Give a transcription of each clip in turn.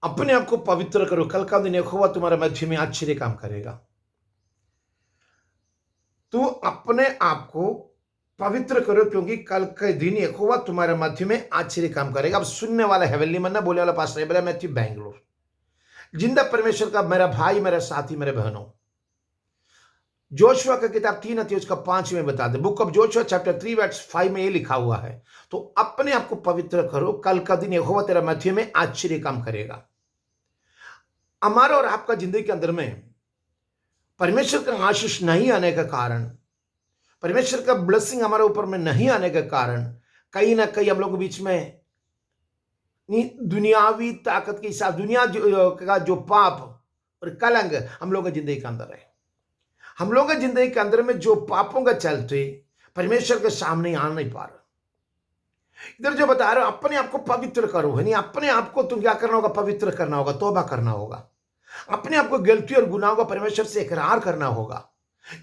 अपने आप को पवित्र करो, कल का दिन यहोवा तुम्हारे मध्य में आश्चर्य काम करेगा। तो अपने आप को पवित्र करो, क्योंकि कल के दिन यहोवा तुम्हारे मध्य में आश्चर्य काम करेगा। अब सुनने वाला हेवनली मन्ना बोले वाला पास बोला मैथ्यू बैंगलोर, जिंदा परमेश्वर का मेरा भाई, मेरा साथी, मेरे बहनों, जोशुआ का किताब 3 अध्याय उसका 5 में बता दे। Book of Joshua chapter 3 verse 5 में ये लिखा हुआ है, तो अपने आप को पवित्र करो, कल का दिन यहोवा तेरा मध्य में आश्चर्य काम करेगा। हमारा और आपका जिंदगी के अंदर में परमेश्वर का आशीष नहीं आने का कारण, परमेश्वर का ब्लेसिंग हमारे ऊपर में नहीं आने के कारण, कहीं ना कहीं हम लोग के बीच में दुनियावी ताकत के हिसाब, दुनिया का जो पाप और कलंक हम लोग की जिंदगी के अंदर है। हम लोग की जिंदगी के अंदर में जो पापों का चलते परमेश्वर के सामने आ नहीं पा रहा। इधर जो बता रहे हो अपने आप को पवित्र करो, है नहीं, अपने आप को तुम क्या करना होगा, पवित्र करना होगा, तौबा करना होगा, अपने आप को गलती और गुनाहों का परमेश्वर से इकरार करना होगा।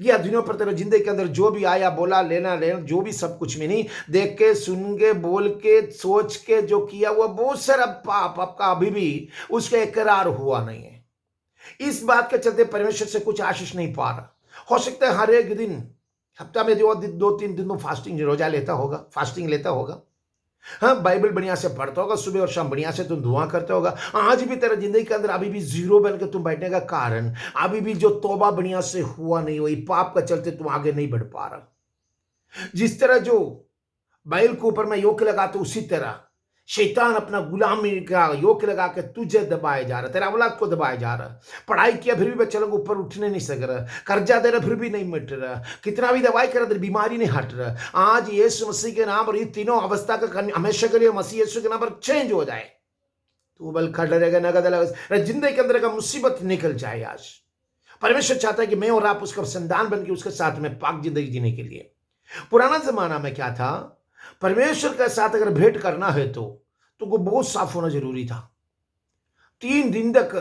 ये दिनों पर तेरे जिंदगी के अंदर जो भी आया, बोला, लेना जो भी सब कुछ में नहीं, देख के, सुन के, बोल के, सोच के जो किया हुआ बहुत सारा पाप आपका अभी भी उसका इकरार हुआ नहीं है। इस बात के चलते परमेश्वर से कुछ आशीष नहीं पा रहा। हो सकता है हर एक दिन, हफ्ता में 2-3 दिन तो फास्टिंग रोजा लेता होगा, फास्टिंग लेता होगा, हाँ, बाइबल बढ़िया से पढ़ता होगा, सुबह और शाम बढ़िया से तुम दुआ करते होगा। आज भी तेरा जिंदगी के अंदर अभी भी जीरो बन के तुम बैठने का कारण अभी भी जो तौबा बढ़िया से हुआ नहीं, वही पाप का चलते तुम आगे नहीं बढ़ पा रहा। जिस तरह जो बैल के ऊपर में योक लगाते उसी तरह शैतान अपना गुलामी का योक लगा के तुझे दबाए जा रहा, तेरा औलाद को दबाए जा रहा। पढ़ाई किया फिर भी बच्चे लोग ऊपर उठने नहीं सक रहा, कर्जा दे रहा फिर भी नहीं मिट रहा, कितना भी दवाई कर रहा बीमारी नहीं हट रहा। आज यीशु मसीह के नाम और ये तीनों अवस्था का हमेशा के लिए मसीह यीशु के नाम पर चेंज हो जाए। तू बल खड़ा रहेगा, नगद जिंदगी के अंदर का मुसीबत निकल जाए। आज परमेश्वर चाहता है कि मैं और आप उसका संतान बन के उसके साथ में पाक जिंदगी जीने के लिए। पुराना जमाना में क्या था, परमेश्वर के साथ अगर भेंट करना है तो तुमको बहुत साफ होना जरूरी था। 3 दिन तक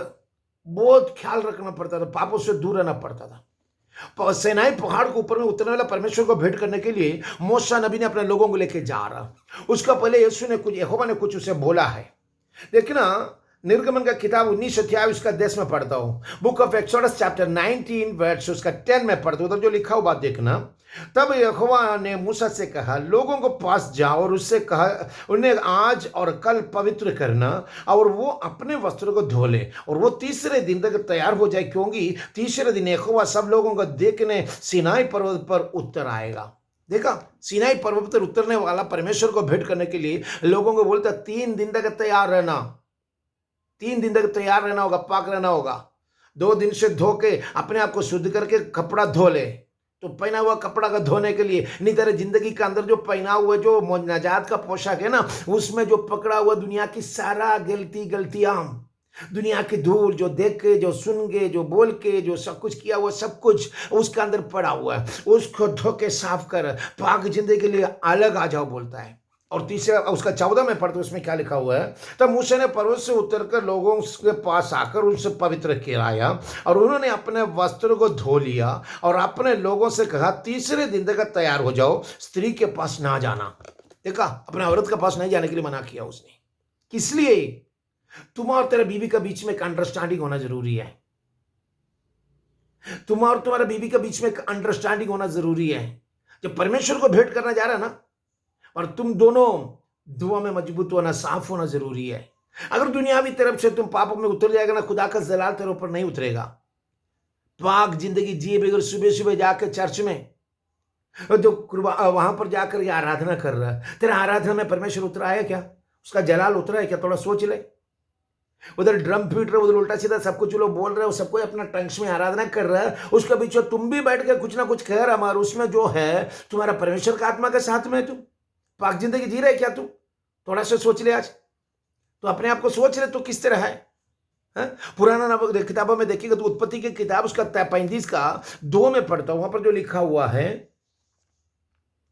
बहुत ख्याल रखना पड़ता था, पापों से दूर रहना पड़ता था। सेनाई पहाड़ के ऊपर में उतरने वाला परमेश्वर को भेंट करने के लिए मूसा नबी ने अपने लोगों को लेके जा रहा। उसका पहले यीशु ने कुछ, यहोवा ने कुछ उसे बोला है। देखना निर्गमन का किताब 19 अध्याय उसका 10 में पढ़ता हूं, book of Exodus chapter 19 verse उसका 10 में पढ़ता हूं, उधर जो लिखा हुआ देखना। तब यहोवा ने मूसा से कहा, लोगों को पास जाओ और उससे कहा उन्हें आज और कल पवित्र करना, और वो अपने वस्त्रों को धो ले और वो तीसरे दिन तक तैयार हो जाए, क्योंकि तीसरे दिन यहोवा सब लोगों को देखने सीनाई पर्वत पर उतर आएगा। देखा, सीनाई पर्वत पर उतरने वाला परमेश्वर को भेंट करने के लिए लोगों को बोलता 3 दिन तक तैयार रहना, 3 दिन तक तैयार रहना होगा, पाक रहना होगा। 2 दिन से धो के अपने आप को शुद्ध करके कपड़ा धो ले। तो पहना हुआ कपड़ा का धोने के लिए नहीं, तेरे जिंदगी के अंदर जो पहना हुआ जो नजात का पोशाक है ना, उसमें जो पकड़ा हुआ दुनिया की सारा गलतियां, दुनिया की धूल जो देख के, जो सुन के, जो बोल के, जो सब कुछ किया हुआ सब कुछ उसके अंदर पड़ा हुआ है, उसको धो के साफ कर, पाक जिंदगी के लिए अलग आ जाओ बोलता है। और तीसरा उसका 14 में पढ़ते उसमें क्या लिखा हुआ है, तब मूसा ने पर्वत से उतरकर लोगों के पास आकर उनसे पवित्र किया और उन्होंने अपने वस्त्रों को धो लिया और अपने लोगों से कहा, तीसरे दिन तक तैयार हो जाओ, स्त्री के पास ना जाना। देखा, अपने औरत के पास नहीं जाने के लिए मना किया उसने। किस लिए? तुम और तेरे बीवी के बीच में एक अंडरस्टैंडिंग होना जरूरी है। तुम और तुम्हारे बीवी के बीच में एक अंडरस्टैंडिंग होना जरूरी है। जब परमेश्वर को भेंट करना जा रहा है ना, और तुम दोनों दुआ में मजबूत होना, साफ होना जरूरी है। अगर दुनियावी तरफ से तुम पापों में उतर जाएगा ना, खुदा का जलाल तेरे ऊपर नहीं उतरेगा। पाक जिंदगी जिए बगैर सुबह सुबह जाकर चर्च में जो वहां पर जाकर आराधना कर रहा है, तेरा आराधना में परमेश्वर उतरा है क्या? उसका जलाल उतरा है क्या? थोड़ा सोच ले। उधर ड्रम पीट रहे, उधर उल्टा सीधा सब कुछ लोग बोल रहे हो, सबको अपना टंक्स में आराधना कर रहा है, उसके बीच में तुम भी बैठ के कुछ ना कुछ कह रहा, हमारा उसमें जो है तुम्हारा परमेश्वर का आत्मा के साथ में तुम पाक जिंदगी जी रहे क्या? तू थोड़ा सा सोच ले। आज तो अपने आप को सोच ले तो किस तरह है? पुराना किताबों में देखिएगा तो उत्पत्ति की किताब उसका 35 का 2 में पढ़ता हूं, वहां पर जो लिखा हुआ है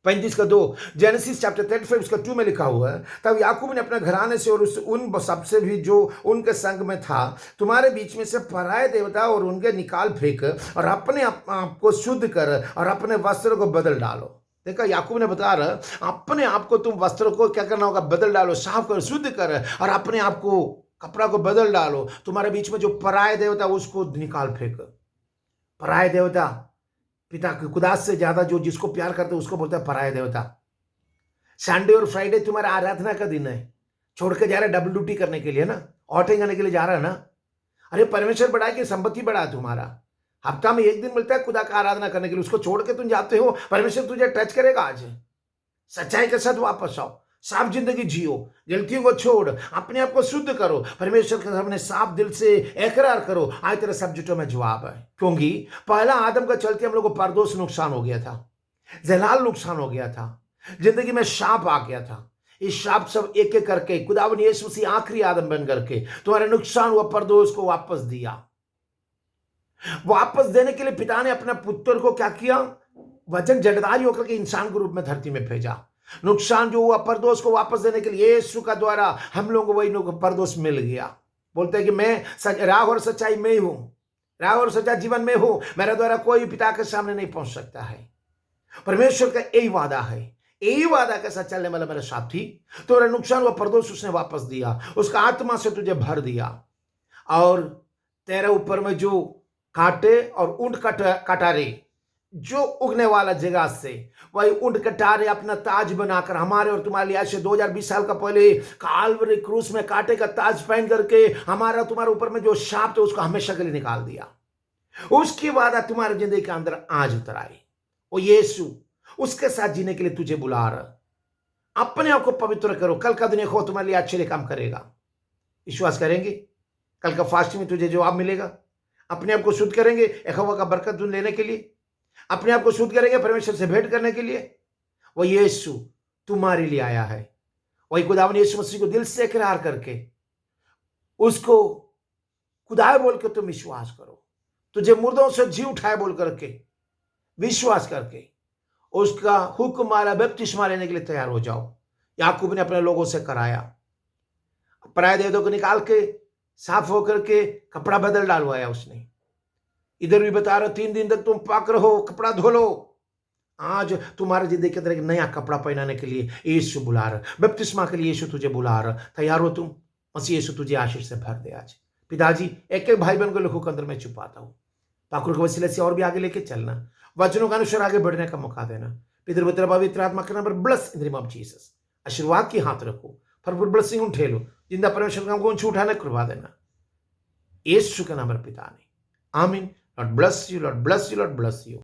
35 का 2, जेनेसिस चैप्टर 35 उसका 2 में लिखा हुआ है, तब याकूब ने अपने घराने से और उन सबसे भी जो उनके संग में था, तुम्हारे बीच में से पराये देवता और उनके निकाल फेंक और अपने आप को शुद्ध कर और अपने वस्त्र को बदल डालो। देखा, याकूब ने बता रहा, अपने आप को तुम वस्त्र को क्या करना होगा? बदल डालो, साफ कर, शुद्ध कर और अपने आप को कपड़ा को बदल डालो। तुम्हारे बीच में जो पराये देवता उसको निकाल फेंक। पराये देवता पिता के खुदा से ज्यादा जो जिसको प्यार करते उसको बोलता है पराये देवता। संडे और फ्राइडे तुम्हारा आराधना का दिन है, छोड़ के जा रहा है डबल ड्यूटी करने के लिए ना, ऑटिंग करने के लिए जा रहा है ना। अरे परमेश्वर बढ़ाए कि संपत्ति बढ़ा तुम्हारा। हफ्ता में एक दिन मिलता है खुदा का आराधना करने के लिए, उसको छोड़ के तुम जाते हो, परमेश्वर तुझे टच करेगा। आज सच्चाई के साथ वापस आओ, साफ जिंदगी जियो, गलतियों को छोड़, अपने आप को शुद्ध करो, परमेश्वर के सामने साफ दिल से इकरार करो। आज तेरे सब्जेक्टों में जवाब है, क्योंकि पहला आदम का चलते हम लोग को परदोष नुकसान हो गया था, जलाल नुकसान हो गया था, जिंदगी में शाप आ गया था। इस शाप सब एक एक करके खुदावन यीशु मसीह आखिरी आदम बन करके तुम्हारे नुकसान हुआ परदोष को वापस दिया। वापस देने के लिए पिता ने अपना पुत्र को क्या किया, वचन जड़दारी होकर के इंसान के रूप में धरती में भेजा। नुकसान जो हुआ परदोष को वापस देने के लिए यीशु का द्वारा हम लोगों को वही परदोष मिल गया। बोलते हैं कि मैं राह और सच्चाई में हूं, राह और सच्चाई जीवन में हूं, मेरे द्वारा कोई पिता के सामने नहीं पहुंच सकता है। परमेश्वर का यही वादा है, यही वादा के साथ चलने वाला मेरा साथी, तो नुकसान हुआ परदोष उसने वापस दिया, उसका आत्मा से तुझे भर दिया। और तेरे ऊपर में जो कांटे और ऊंट कटारे जो उगने वाला जगह से वही ऊंट कटारे अपना ताज बनाकर हमारे और तुम्हारे लिए आज से 2020 साल का पहले काल्वरी क्रूस में कांटे का ताज पहन करके हमारा तुम्हारे ऊपर में जो शाप था उसको हमेशा के लिए निकाल दिया। उसकी वादा तुम्हारे जिंदगी के अंदर आज उतर आई। वो यीशु उसके साथ जीने के लिए तुझे बुला रहा। अपने आप को पवित्र करो, कल का दिन हो तुम्हारे लिए अच्छे लिए काम करेगा। विश्वास करेंगे कल का फास्टिंग में तुझे जवाब मिलेगा। अपने आप को शुद्ध करेंगे यहोवा का बरकत लेने के लिए, अपने आप को शुद्ध करेंगे परमेश्वर से भेंट करने के लिए। वो यीशु तुम्हारे लिए आया है। वही खुदावन यीशु मसीह को दिल से इकरार करके उसको खुदा बोल के तुम विश्वास करो, तुझे मुर्दों से जी उठाए बोल करके विश्वास करके उसका हुक्म मारा बपतिस्मा लेने के लिए तैयार हो जाओ। याकूब ने अपने लोगों से कराया, पराये देवताओं को निकाल के साफ होकर के कपड़ा बदल डालवाया उसने। इधर भी बता रहा 3 दिन तक तुम पाक रहो, कपड़ा धो लो। आज तुम्हारे जिंदगी के अंदर एक नया कपड़ा पहनाने के लिए यीशु बुला रहा, बपतिस्मा के लिए यीशु तुझे बुला रहा। तैयार हो तुम? मसीह यीशु तुझे आशीष से भर दे आज। पिताजी एक एक भाई बहन को लहू के अंदर में छुपाता हूँ, पाकुर के वसीले से और भी आगे लेके चलना, वचनों का अनुसार आगे बढ़ने का मौका देना। पितृ पवित्र आत्मा के नाम पर bless in the name of Jesus. आशीर्वाद की हाथ रखो, भरपूर ब्लेसिंग उठे लो, जिंदा परमेश्वर का हमको उठाने करवा देना, यीशु के नाम पर पिता ने, आमीन। Lord bless you, Lord bless you, Lord bless you.